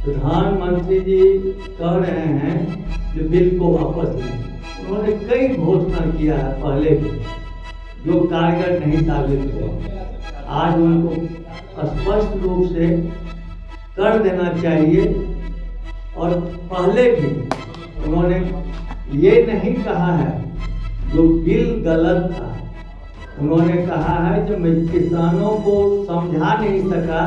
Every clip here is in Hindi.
प्रधानमंत्री जी कह रहे हैं कि बिल को वापस लें। उन्होंने कई घोषणा किया है पहले भी, जो कारगर नहीं साबित हुए। आज उनको स्पष्ट रूप से कर देना चाहिए। और पहले भी उन्होंने ये नहीं कहा है जो बिल गलत था। उन्होंने कहा है जो मैं किसानों को समझा नहीं सका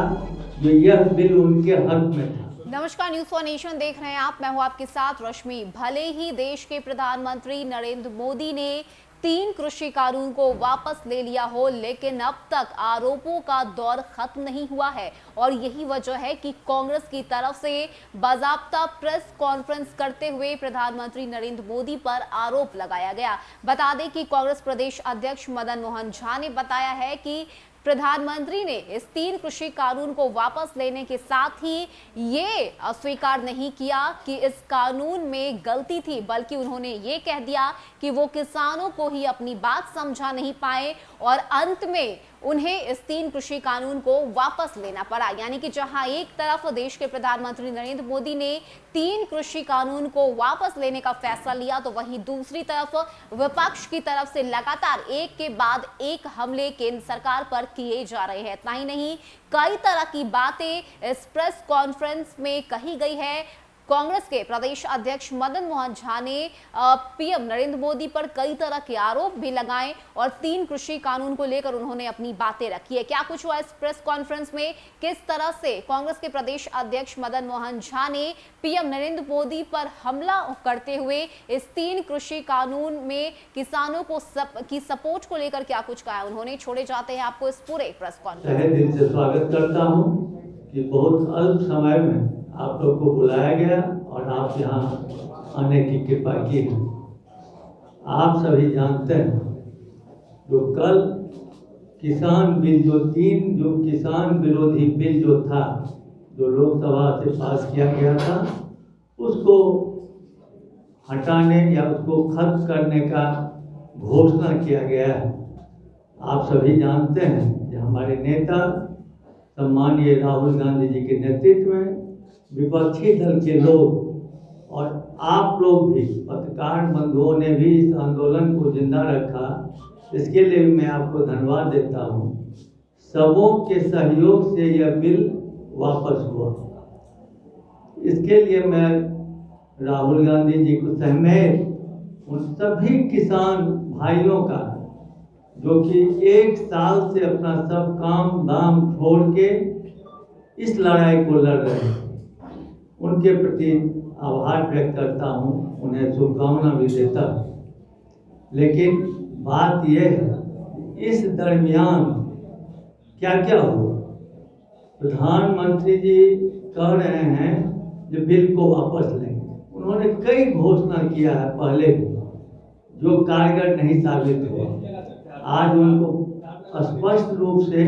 जो यह बिल उनके हक में था। नमस्कार, न्यूज़ फॉर नेशन देख रहे हैं आप। मैं हूं आपके साथ रश्मि। भले ही देश के प्रधानमंत्री नरेंद्र मोदी ने 3 कृषि कानून को वापस ले लिया हो, लेकिन अब तक आरोपों का दौर खत्म नहीं हुआ है। और यही वजह है कि कांग्रेस की तरफ से बाकायदा प्रेस कॉन्फ्रेंस करते हुए प्रधानमंत्री नरेंद्र मोदी पर आरोप लगाया गया। बता दें कि कांग्रेस प्रदेश अध्यक्ष मदन मोहन झा ने बताया है कि प्रधानमंत्री ने इस 3 कृषि कानून को वापस लेने के साथ ही ये अस्वीकार नहीं किया कि इस कानून में गलती थी, बल्कि उन्होंने ये कह दिया कि वो किसानों को ही अपनी बात समझा नहीं पाए और अंत में उन्हें इस 3 कृषि कानून को वापस लेना पड़ा। यानी कि जहां एक तरफ देश के प्रधानमंत्री नरेंद्र मोदी ने 3 कृषि कानून को वापस लेने का फैसला लिया, तो वहीं दूसरी तरफ विपक्ष की तरफ से लगातार एक के बाद एक हमले केंद्र सरकार पर किए जा रहे हैं। इतना ही नहीं, कई तरह की बातें इस प्रेस कॉन्फ्रेंस में कही गई है। कांग्रेस के प्रदेश अध्यक्ष मदन मोहन झा ने पीएम नरेंद्र मोदी पर कई तरह के आरोप भी लगाए और 3 कृषि कानून को लेकर उन्होंने अपनी बातें रखी है। क्या कुछ हुआ इस प्रेस कॉन्फ्रेंस में, किस तरह से कांग्रेस के प्रदेश अध्यक्ष मदन मोहन झा ने पीएम नरेंद्र मोदी पर हमला करते हुए इस 3 कृषि कानून में किसानों को की सपोर्ट को लेकर क्या कुछ कहा, उन्होंने छोड़े जाते हैं आपको इस पूरे प्रेस कॉन्फ्रेंस। दिल से स्वागत करता हूं कि बहुत अल्प समय में आप लोग को बुलाया गया और आप यहाँ आने की कृपा की है। आप सभी जानते हैं जो कल किसान बिल जो किसान विरोधी बिल जो था, जो लोकसभा से पास किया गया था, उसको हटाने या उसको खत्म करने का घोषणा किया गया है। आप सभी जानते हैं कि हमारे नेता सम्माननीय राहुल गांधी जी के नेतृत्व में विपक्षी दल के लोग और आप लोग भी, पत्रकार बंधुओं ने भी इस आंदोलन को जिंदा रखा। इसके लिए मैं आपको धन्यवाद देता हूं। सबों के सहयोग से यह बिल वापस हुआ। इसके लिए मैं राहुल गांधी जी को समेत उन सभी किसान भाइयों का, जो कि 1 साल से अपना सब काम धाम छोड़ के इस लड़ाई को लड़ रहे हैं, उनके प्रति आभार व्यक्त करता हूं, उन्हें शुभकामना भी देता हूं। लेकिन बात यह है, इस दरमियान क्या क्या हुआ। प्रधानमंत्री जी कह रहे हैं कि बिल को वापस लेंगे। उन्होंने कई घोषणा किया है पहले भी, जो कारगर नहीं साबित हुए। आज उनको स्पष्ट रूप से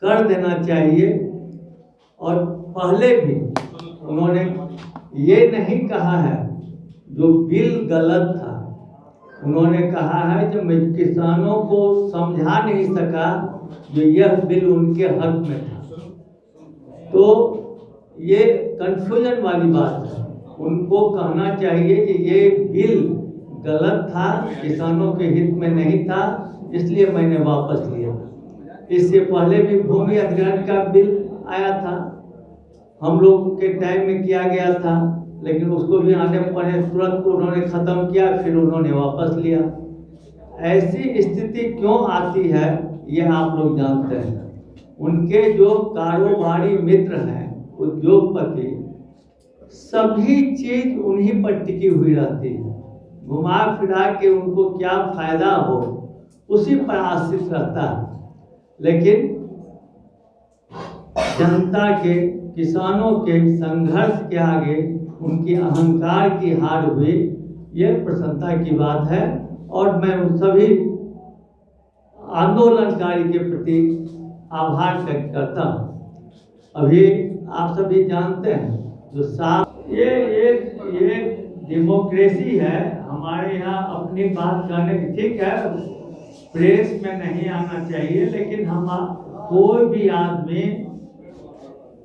कर देना चाहिए। और पहले भी उन्होंने ये नहीं कहा है जो बिल गलत था। उन्होंने कहा है जो मैं किसानों को समझा नहीं सका जो यह बिल उनके हक में था। तो ये कंफ्यूजन वाली बात है। उनको कहना चाहिए कि ये बिल गलत था, किसानों के हित में नहीं था, इसलिए मैंने वापस लिया। इससे पहले भी भूमि अधिग्रहण का बिल आया था, हम लोग के टाइम में किया गया था, लेकिन उसको भी आने पड़े, तुरंत उन्होंने ख़त्म किया, फिर उन्होंने वापस लिया। ऐसी स्थिति क्यों आती है ये आप लोग जानते हैं। उनके जो कारोबारी मित्र हैं, उद्योगपति, सभी चीज उन्हीं पर टिकी हुई रहती है। घुमा फिरा के उनको क्या फायदा हो उसी पर आश्रित रहता है। लेकिन जनता के, किसानों के संघर्ष के आगे उनकी अहंकार की हार हुई, ये प्रसन्नता की बात है। और मैं उन सभी आंदोलनकारी के प्रति आभार व्यक्त करता हूँ। अभी आप सभी जानते हैं जो साफ ये डेमोक्रेसी है हमारे यहाँ, अपनी बात करने की, ठीक है प्रेस में नहीं आना चाहिए, लेकिन हम कोई भी आदमी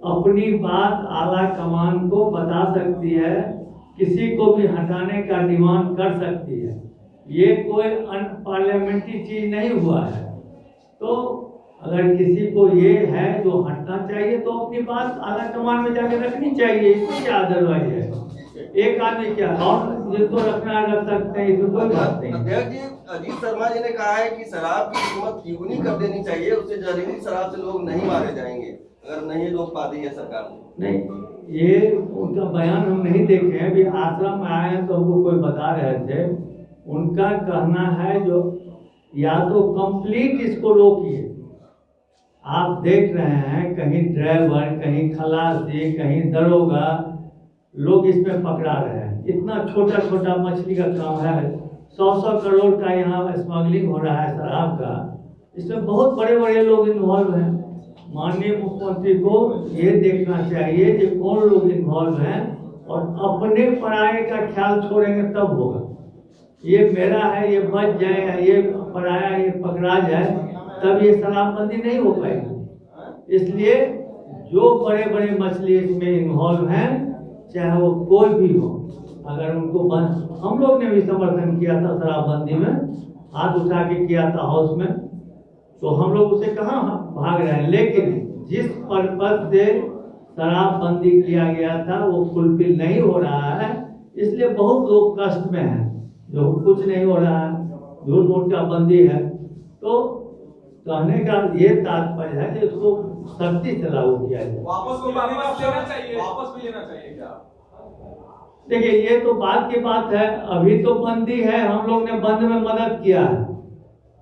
अपनी बात आला कमान को बता सकती है, किसी को भी हटाने का डिमांड कर सकती है। ये कोई अनपार्लियामेंट्री चीज नहीं हुआ है। तो अगर किसी को ये है जो हटना चाहिए तो अपनी बात आला कमान में जाके रखनी चाहिए। इसमें क्या अदरवाइज है? एक आदमी क्या और जिसको रखना रख सकते हैं, इसमें कोई बात नहीं। अध्यक्ष जी, अजीत शर्मा जी ने कहा है कि शराब की कीमत तिगुनी कर देनी चाहिए, उससे जहरीली शराब से लोग नहीं मारे जाएंगे अगर नहीं रोक पाती है सरकार। नहीं, ये उनका बयान हम नहीं देखे हैं। अभी आश्रम में आए हैं तो हमको कोई बता रहे थे। उनका कहना है जो या तो कंप्लीट इसको रोकिए। आप देख रहे हैं कहीं ड्राइवर, कहीं खलासी, कहीं दरोगा लोग इसमें पकड़ा रहे हैं। इतना छोटा छोटा मछली का काम है। 100 करोड़ का यहाँ स्मगलिंग हो रहा है शराब का। इसमें बहुत बड़े बड़े लोग इन्वॉल्व हैं। माननीय मुख्यमंत्री को ये देखना चाहिए कि कौन लोग इन्वॉल्व हैं और अपने पराये का ख्याल छोड़ेंगे तब होगा। ये मेरा है, ये बच जाए, ये पराया ये पकड़ा जाए, तब ये शराबबंदी नहीं हो पाएगी। इसलिए जो बड़े बड़े मछली इसमें इन्वॉल्व हैं, चाहे वो कोई भी हो, अगर उनको बंद, हम लोग ने भी समर्थन किया था शराबबंदी में, हाथ उठा के किया था हाउस में, तो हम लोग उसे कहाँ भाग रहे हैं। लेकिन जिस पर्पज से शराबबंदी किया गया था वो फुलफिल नहीं हो रहा है, इसलिए बहुत लोग कष्ट में हैं। जो कुछ नहीं हो रहा है, झूठ मूठ का बंदी है। तो कहने का ये तात्पर्य है कि इसको सख्ती से लागू किया जाए। वापस लेना चाहिए, वापस भी लेना चाहिए क्या? देखिए, ये तो बात की बात है। अभी तो बंदी है, हम लोग ने बंद में मदद किया है,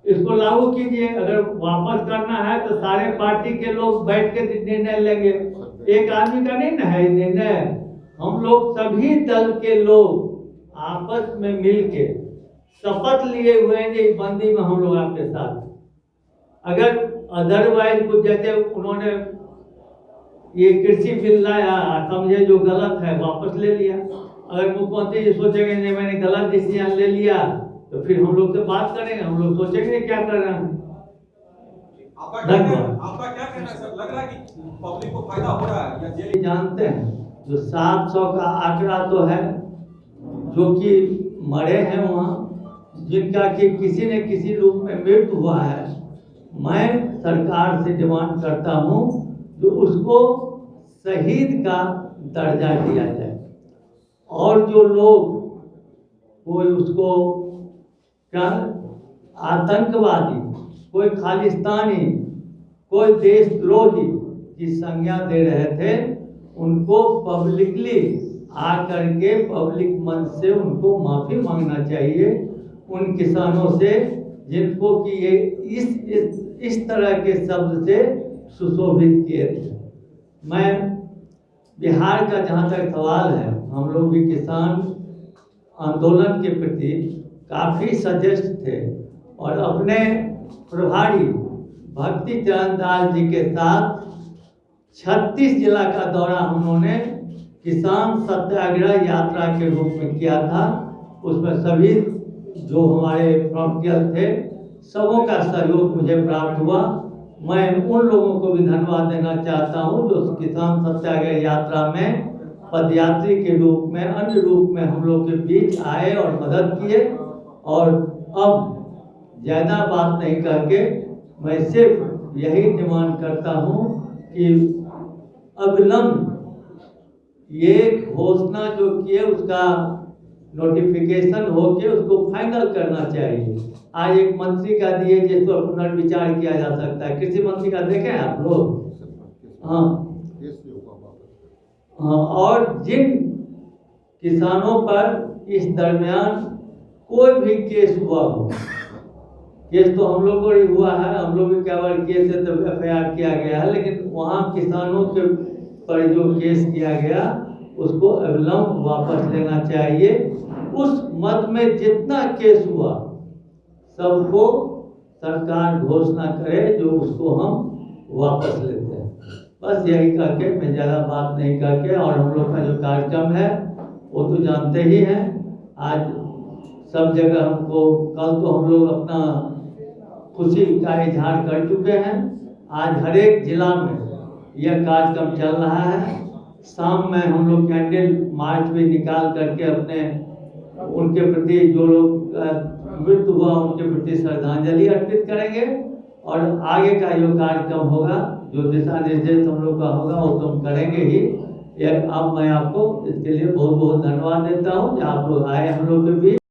इसको लागू कीजिए। अगर वापस करना है तो सारे पार्टी के लोग बैठ के निर्णय लेंगे। एक आदमी का नहीं ना है निर्णय। हम लोग सभी दल के लोग आपस में मिलके शपथ लिए हुए हैं कि बंदी में हम लोग आपके साथ। अगर अदरवाइज कुछ, जैसे उन्होंने ये कृषि बिल लाया, समझे जो गलत है वापस ले लिया। अगर मुख्यमंत्री जी सोचेंगे नहीं मैंने गलत डिसीजन ले लिया, तो फिर हम लोग से बात करेंगे, हम लोग सोचेंगे क्या कर रहे हैं। आपका क्या कहना है सर? लग रहा है कि पब्लिक को फायदा हो रहा है या जेल? जानते हैं जो 700 का आंकड़ा तो है जो कि मरे हैं वहाँ, जिनका कि किसी न किसी रूप में मृत्यु हुआ है। मैं सरकार से डिमांड करता हूँ जो उसको शहीद का दर्जा दिया जाए, और जो लोग कोई उसको क्या आतंकवादी, कोई खालिस्तानी, कोई देशद्रोही की संज्ञा दे रहे थे, उनको पब्लिकली आकर के पब्लिक मंच से उनको माफी मांगना चाहिए। उन किसानों से जिनको कि ये इस तरह के शब्द से सुशोभित किए थे। मैं बिहार का जहाँ तक सवाल है, हम लोग भी किसान आंदोलन के प्रति काफ़ी सचेत थे और अपने प्रभारी भक्ति चरण दास जी के साथ 36 जिला का दौरा हम लोगों ने किसान सत्याग्रह यात्रा के रूप में किया था। उसमें सभी जो हमारे फ्रंटियर थे सबों का सहयोग मुझे प्राप्त हुआ। मैं उन लोगों को भी धन्यवाद देना चाहता हूं जो किसान सत्याग्रह यात्रा में पदयात्री के रूप में, अन्य रूप में हम लोग के बीच आए और मदद किए। और अब ज़्यादा बात नहीं करके मैं सिर्फ यही डिमांड करता हूं कि अविलंब ये घोषणा जो किए उसका नोटिफिकेशन होके उसको फाइनल करना चाहिए। आज एक मंत्री का दिए जिस पर पुनर्विचार किया जा सकता है। कृषि मंत्री का देखें आप लोग। हाँ, और जिन किसानों पर इस दरमियान कोई भी केस हुआ हो, केस तो हम लोग को ही हुआ है, हम लोग भी क्या बार केस है तो FIR किया गया है, लेकिन वहाँ किसानों के पर जो केस किया गया उसको अविलंब वापस लेना चाहिए। उस मत में जितना केस हुआ सबको सरकार घोषणा करे जो उसको हम वापस लेते हैं। बस यही करके मैं ज़्यादा बात नहीं करके, और हम लोग का जो कार्यक्रम है वो तो जानते ही हैं। आज सब जगह हमको, कल तो हम लोग अपना खुशी का इजहार कर चुके हैं। आज हर एक जिला में यह कार्यक्रम चल रहा है। शाम में हम लोग कैंडल मार्च भी निकाल करके अपने उनके प्रति जो लोग मृत्यु हुआ उनके प्रति श्रद्धांजलि अर्पित करेंगे। और आगे का जो कार्यक्रम होगा, जो दिशा निर्देश हम लोग का होगा, वो तो हम करेंगे ही। अब मैं आपको इसके लिए बहुत बहुत धन्यवाद देता हूँ कि आप लोग आए हम लोग के बीच।